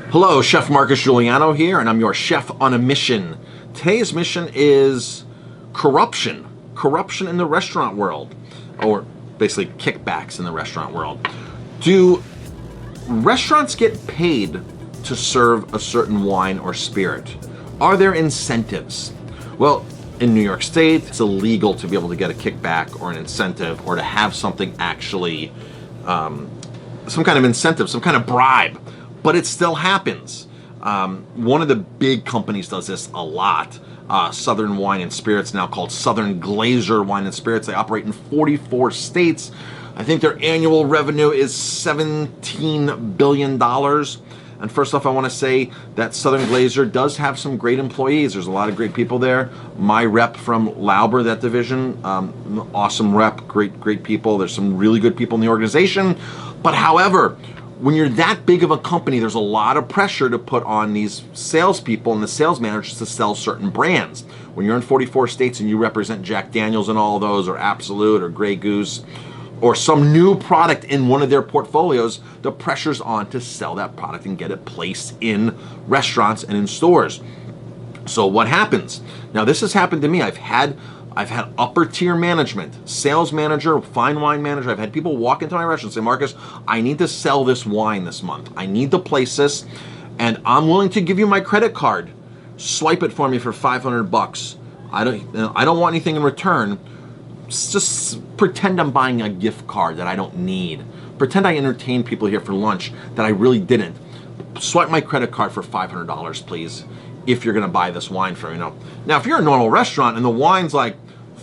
Hello, Chef Marcus Guiliano here, and I'm your chef on a mission. Today's mission is corruption. Corruption in the restaurant world, or basically kickbacks in the restaurant world. Do restaurants get paid to serve a certain wine or spirit? Are there incentives? Well, in New York State, it's illegal to be able to get a kickback or an incentive or to have something actually, some kind of incentive, some kind of bribe. But it still happens. One of the big companies does this a lot. Southern Wine and Spirits, now called Southern Glazer Wine and Spirits. They operate in 44 states. I think their annual revenue is $17 billion. And first off, I want to say that Southern Glazer does have some great employees. There's a lot of great people there. My rep from Lauber, that division, awesome rep, great people. There's some really good people in the organization. But however, when you're that big of a company, there's a lot of pressure to put on these salespeople and the sales managers to sell certain brands. When you're in 44 states and you represent Jack Daniels and all of those, or Absolute, or Grey Goose, or some new product in one of their portfolios, the pressure's on to sell that product and get it placed in restaurants and in stores. So what happens? Now, this has happened to me. I've had upper tier management, sales manager, fine wine manager. I've had people walk into my restaurant and say, Marcus, I need to sell this wine this month. I need to place this, and I'm willing to give you my credit card. Swipe it for me for $500. I don't want anything in return. Just pretend I'm buying a gift card that I don't need. Pretend I entertained people here for lunch that I really didn't. Swipe my credit card for $500, please, if you're gonna buy this wine from me. Now, if you're a normal restaurant and the wine's like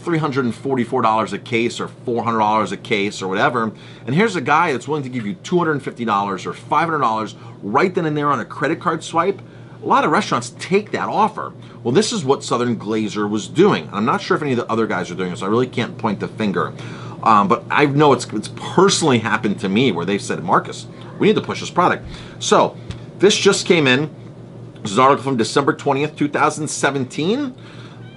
$344 a case or $400 a case or whatever, and here's a guy that's willing to give you $250 or $500 right then and there on a credit card swipe, a lot of restaurants take that offer. Well, this is what Southern Glazer was doing. I'm not sure if any of the other guys are doing this, so I really can't point the finger. But I know it's personally happened to me where they've said, Marcus, we need to push this product. So this just came in. This is an article from December 20th, 2017.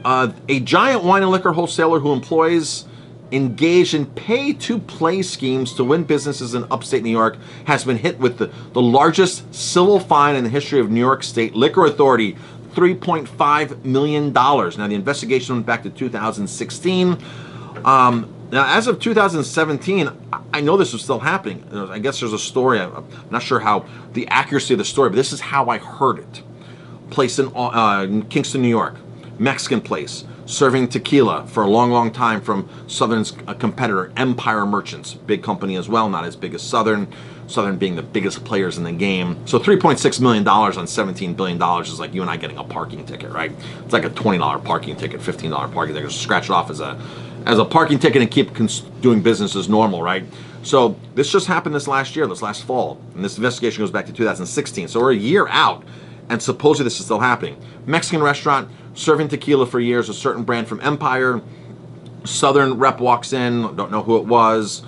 A giant wine and liquor wholesaler who employs engaged in pay-to-play schemes to win businesses in upstate New York has been hit with the largest civil fine in the history of New York State Liquor Authority, $3.5 million. Now, the investigation went back to 2016. Now, as of 2017, I know this was still happening. I guess there's a story. I'm not sure how the accuracy of the story, but this is how I heard it. Place in Kingston, New York. Mexican place, serving tequila for a long time from Southern's competitor, Empire Merchants. Big company as well, not as big as Southern. Southern being the biggest players in the game. So $3.6 million on $17 billion is like you and I getting a parking ticket, right? It's like a $20 parking ticket, $15 parking ticket. Just scratch it off as a parking ticket and keep doing business as normal, right? So this just happened this last fall. And this investigation goes back to 2016. So we're a year out, and supposedly this is still happening. Mexican restaurant, serving tequila for years, a certain brand from Empire. Southern rep walks in, don't know who it was,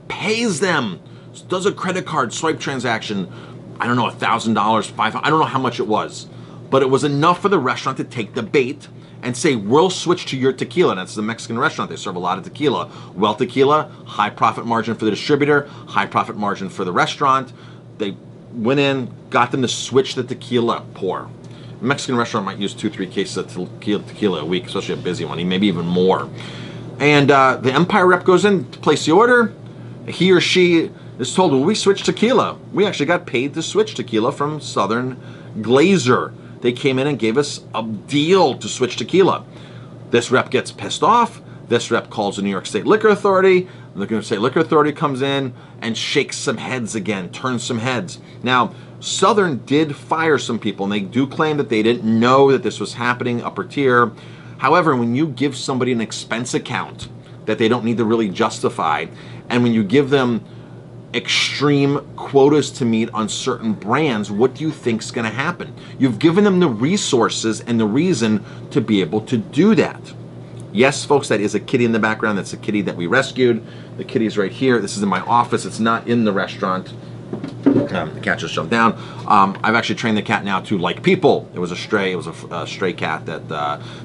pays them, does a credit card swipe transaction, I don't know, $1,000, $500, I don't know how much it was, but it was enough for the restaurant to take the bait and say, we'll switch to your tequila. And that's the Mexican restaurant. They serve a lot of tequila. Well, tequila, high profit margin for the distributor, high profit margin for the restaurant. They went in, got them to switch the tequila pour. A Mexican restaurant might use 2-3 cases of tequila a week, especially a busy one, maybe even more. And the Empire rep goes in to place the order. He or she is told, well, we switched tequila. We actually got paid to switch tequila from Southern Glazer. They came in and gave us a deal to switch tequila. This rep gets pissed off. This rep calls the New York State Liquor Authority. The New York State Liquor Authority comes in and shakes some heads again, turns some heads. Now, Southern did fire some people, and they do claim that they didn't know that this was happening upper tier. However, when you give somebody an expense account that they don't need to really justify, and when you give them extreme quotas to meet on certain brands, what do you think is going to happen? You've given them the resources and the reason to be able to do that. Yes, folks, that is a kitty in the background. That's a kitty that we rescued. The kitty's right here. This is in my office. It's not in the restaurant. The cat just jumped down. I've actually trained the cat now to like people. It was a stray. It was a stray cat that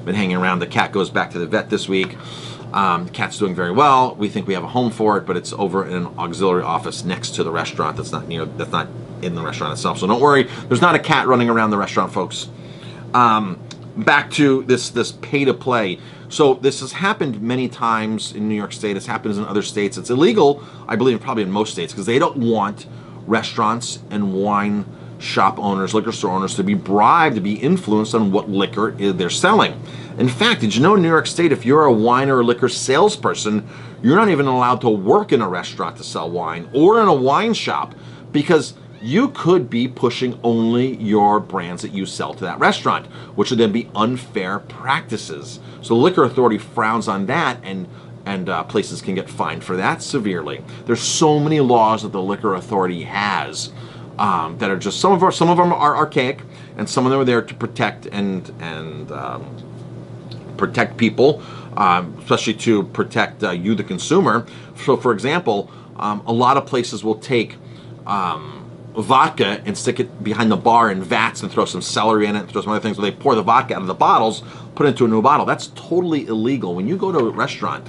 been hanging around. The cat goes back to the vet this week. The cat's doing very well. We think we have a home for it, but it's over in an auxiliary office next to the restaurant. That's not in the restaurant itself. So don't worry, there's not a cat running around the restaurant, folks. Back to this pay to play. So this has happened many times in New York State. It's happened in other states. It's illegal, I believe, probably in most states, because they don't want restaurants and wine shop owners, liquor store owners, to be bribed, to be influenced on what liquor they're selling. In fact, did you know in New York State, if you're a wine or a liquor salesperson, you're not even allowed to work in a restaurant to sell wine or in a wine shop, because you could be pushing only your brands that you sell to that restaurant, which would then be unfair practices. So the Liquor Authority frowns on that, and places can get fined for that severely. There's so many laws that the Liquor Authority has that are just, some of them are archaic, and some of them are there to protect and protect people, especially to protect you, the consumer. So, for example, a lot of places will take vodka and stick it behind the bar in vats and throw some celery in it and throw some other things, where they pour the vodka out of the bottles, put it into a new bottle. That's totally illegal. When you go to a restaurant,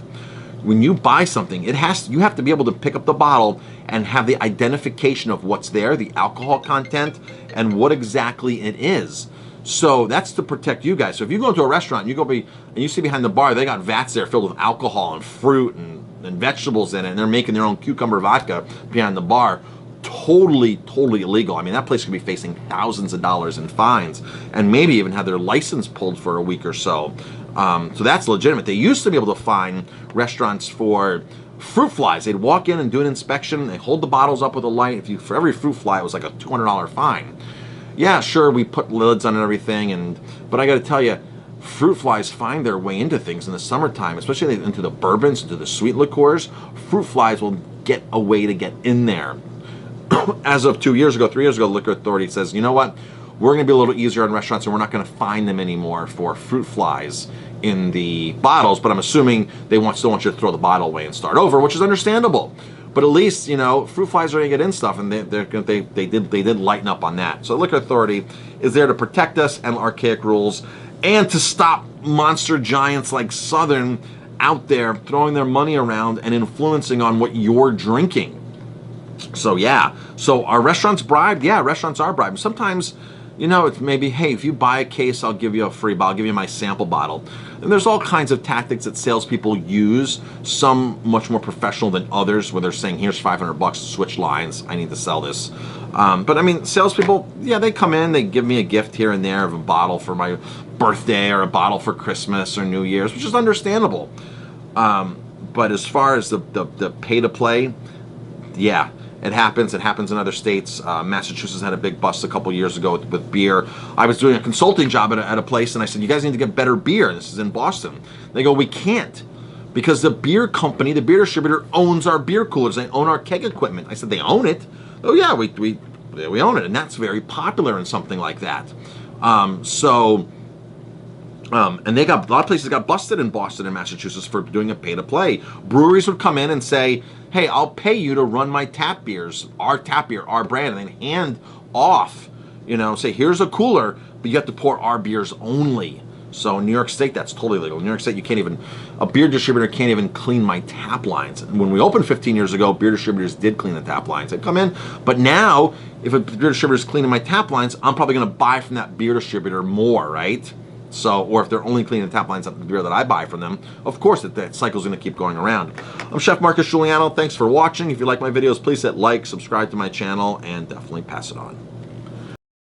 when you buy something, you have to be able to pick up the bottle and have the identification of what's there, the alcohol content, and what exactly it is. So that's to protect you guys. So if you go into a restaurant and you see behind the bar, they got vats there filled with alcohol and fruit and vegetables in it, and they're making their own cucumber vodka behind the bar, totally illegal. I mean, that place could be facing thousands of dollars in fines, and maybe even have their license pulled for a week or so. So that's legitimate. They used to be able to fine restaurants for fruit flies. They'd walk in and do an inspection. They hold the bottles up with a light. For every fruit fly, it was like a $200 fine. Yeah, sure, we put lids on and everything, but I got to tell you, fruit flies find their way into things in the summertime, especially into the bourbons, into the sweet liqueurs. Fruit flies will get a way to get in there. As of 3 years ago, the Liquor Authority says, you know what, we're going to be a little easier on restaurants, and we're not going to fine them anymore for fruit flies in the bottles. But I'm assuming they still want you to throw the bottle away and start over, which is understandable. But at least, you know, fruit flies are going to get in stuff, and they did lighten up on that. So the Liquor Authority is there to protect us and archaic rules, and to stop monster giants like Southern out there throwing their money around and influencing on what you're drinking. So yeah, so are restaurants bribed? Yeah, restaurants are bribed. Sometimes, you know, it's maybe, hey, if you buy a case, I'll give you a free bottle, I'll give you my sample bottle. And there's all kinds of tactics that salespeople use, some much more professional than others, where they're saying, here's $500 to switch lines, I need to sell this. But I mean, salespeople, yeah, they come in, they give me a gift here and there of a bottle for my birthday or a bottle for Christmas or New Year's, which is understandable. But as far as the pay to play, yeah, it happens. It happens in other states. Massachusetts had a big bust a couple years ago with beer. I was doing a consulting job at a place, and I said, you guys need to get better beer. This is in Boston. They go, we can't, because the beer company, the beer distributor, owns our beer coolers. They own our keg equipment. I said, they own it? Oh yeah, we own it, and that's very popular in something like that. And they got, a lot of places got busted in Boston and Massachusetts for doing a pay-to-play. Breweries would come in and say, hey, I'll pay you to run my tap beers, our tap beer, our brand, and then hand off, you know, say, here's a cooler, but you have to pour our beers only. So in New York State, that's totally legal. In New York State, you can't even, a beer distributor can't even clean my tap lines. And when we opened 15 years ago, beer distributors did clean the tap lines. They'd come in, but now, if a beer distributor is cleaning my tap lines, I'm probably going to buy from that beer distributor more, right? So, or if they're only cleaning the tap lines of the beer that I buy from them, of course that cycle's going to keep going around. I'm Chef Marcus Guiliano. Thanks for watching. If you like my videos, please hit like, subscribe to my channel, and definitely pass it on.